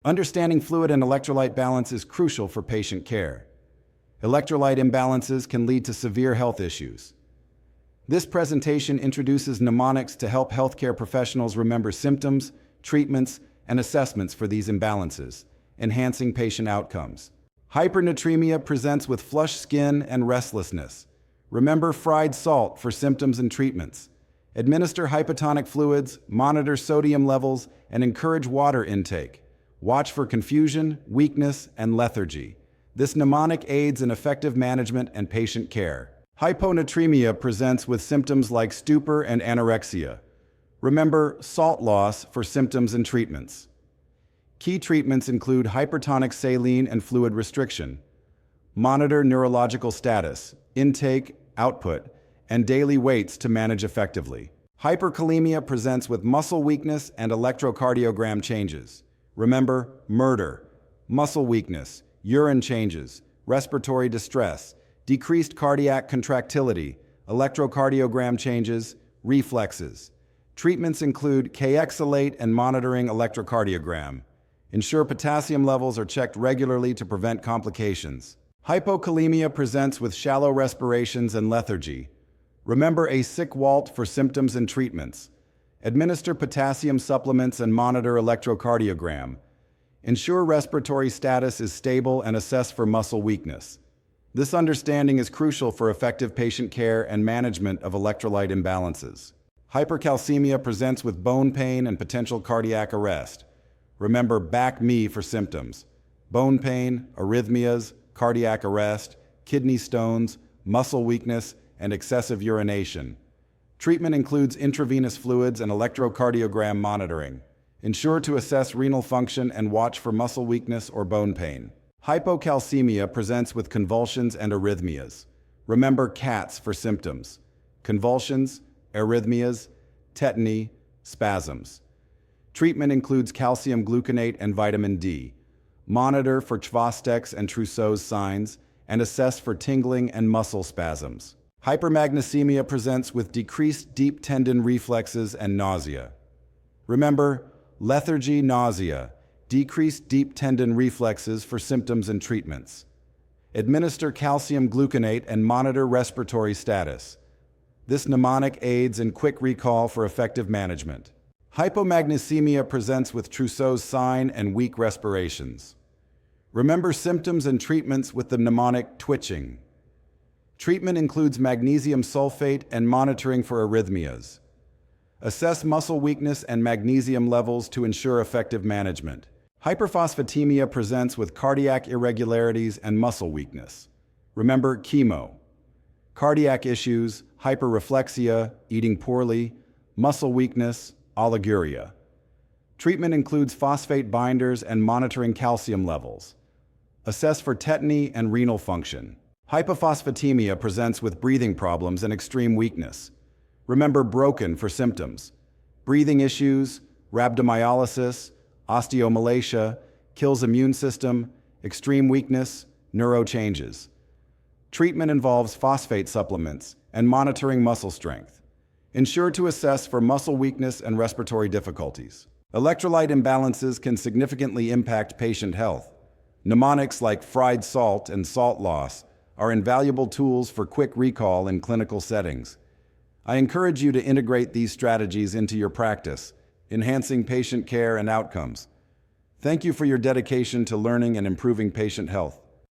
Understanding fluid and electrolyte balance is crucial for patient care. Electrolyte imbalances can lead to severe health issues. This presentation introduces mnemonics to help healthcare professionals remember symptoms, treatments, and assessments for these imbalances, enhancing patient outcomes. Hypernatremia presents with flushed skin and restlessness. Remember fried salt for symptoms and treatments. Administer hypotonic fluids, monitor sodium levels, and encourage water intake. Watch for confusion, weakness, and lethargy. This mnemonic aids in effective management and patient care. Hyponatremia presents with symptoms like stupor and anorexia. Remember salt loss for symptoms and treatments. Key treatments include hypertonic saline and fluid restriction. Monitor neurological status, intake, output, and daily weights to manage effectively. Hyperkalemia presents with muscle weakness and electrocardiogram changes. Remember murder, muscle weakness, urine changes, respiratory distress, decreased cardiac contractility, electrocardiogram changes, reflexes. Treatments include Kxalate and monitoring electrocardiogram. Ensure potassium levels are checked regularly to prevent complications. Hypokalemia presents with shallow respirations and lethargy. Remember a sick walt for symptoms and treatments. Administer potassium supplements and monitor electrocardiogram. Ensure respiratory status is stable and assess for muscle weakness. This understanding is crucial for effective patient care and management of electrolyte imbalances. Hypercalcemia presents with bone pain and potential cardiac arrest. Remember BAC-ME for symptoms: bone pain, arrhythmias, cardiac arrest, kidney stones, muscle weakness, and excessive urination. Treatment includes intravenous fluids and electrocardiogram monitoring. Ensure to assess renal function and watch for muscle weakness or bone pain. Hypocalcemia presents with convulsions and arrhythmias. Remember CATS for symptoms: convulsions, arrhythmias, tetany, spasms. Treatment includes calcium gluconate and vitamin D. Monitor for Chvostek's and Trousseau's signs and assess for tingling and muscle spasms. Hypermagnesemia presents with decreased deep tendon reflexes and nausea. Remember, lethargy, nausea, decreased deep tendon reflexes for symptoms and treatments. Administer calcium gluconate and monitor respiratory status. This mnemonic aids in quick recall for effective management. Hypomagnesemia presents with Trousseau's sign and weak respirations. Remember symptoms and treatments with the mnemonic twitching. Treatment includes magnesium sulfate and monitoring for arrhythmias. Assess muscle weakness and magnesium levels to ensure effective management. Hyperphosphatemia presents with cardiac irregularities and muscle weakness. Remember chemo. Cardiac issues, hyperreflexia, eating poorly, muscle weakness, oliguria. Treatment includes phosphate binders and monitoring calcium levels. Assess for tetany and renal function. Hypophosphatemia presents with breathing problems and extreme weakness. Remember broken for symptoms: breathing issues, rhabdomyolysis, osteomalacia, kills immune system, extreme weakness, neuro changes. Treatment involves phosphate supplements and monitoring muscle strength. Ensure to assess for muscle weakness and respiratory difficulties. Electrolyte imbalances can significantly impact patient health. Mnemonics like fried salt and salt loss are invaluable tools for quick recall in clinical settings. I encourage you to integrate these strategies into your practice, enhancing patient care and outcomes. Thank you for your dedication to learning and improving patient health.